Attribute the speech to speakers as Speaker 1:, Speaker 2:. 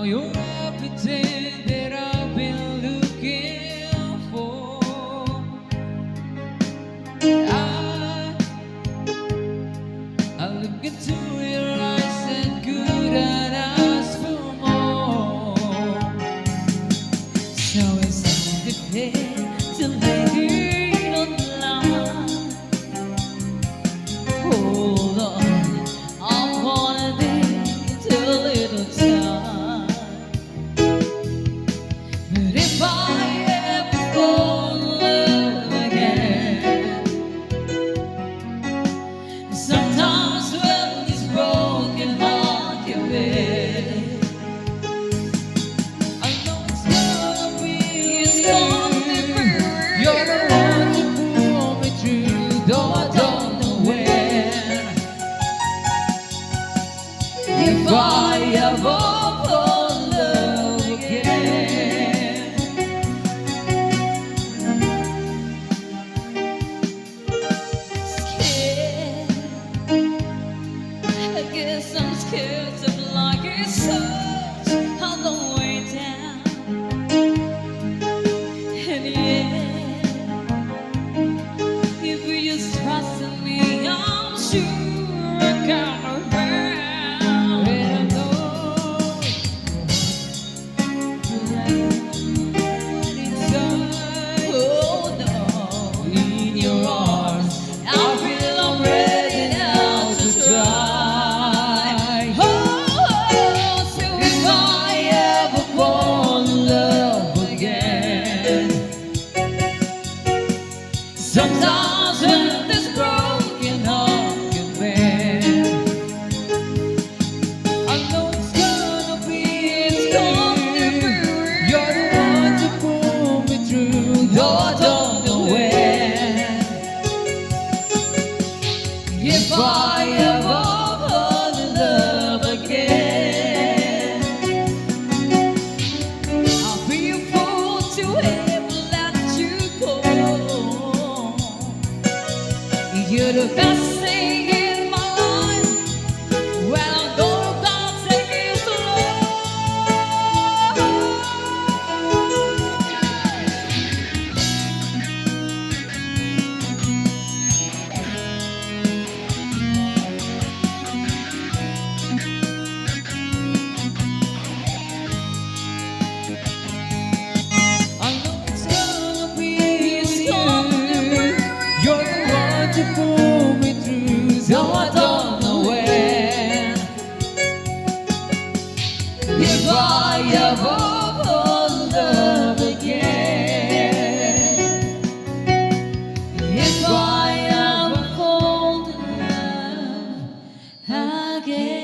Speaker 1: you're everything that I've been looking for. I look into your eyes and couldn't ask for more. So it's time to pay to lay it on the line. Hold on, I wanna need a little time. But if I ever fall in love again, sometimes when this broken heart can bear, I know it's gonna be. You're the one to pull me through, though I don't know when. If I ever fall in love again, scared, I guess I'm scared of like it's such a long way down. And yeah, if you just trust in me, I'm sure I come around. And I know inside, oh no, in your arms, I feel I'm ready now to try. Oh, so if I ever fall in love again, sometimes when this broken heart can bear, I know it's gonna be. You're the one to pull me through, though I don't know when. If I ever fall in love again, I'll be a fool to ever let you go. You're the best thing in my life. When I go about take it slow. I know it's gonna be. You're the one to pull me through, so I don't know when. If I ever fall in love again, if I ever fall in love again.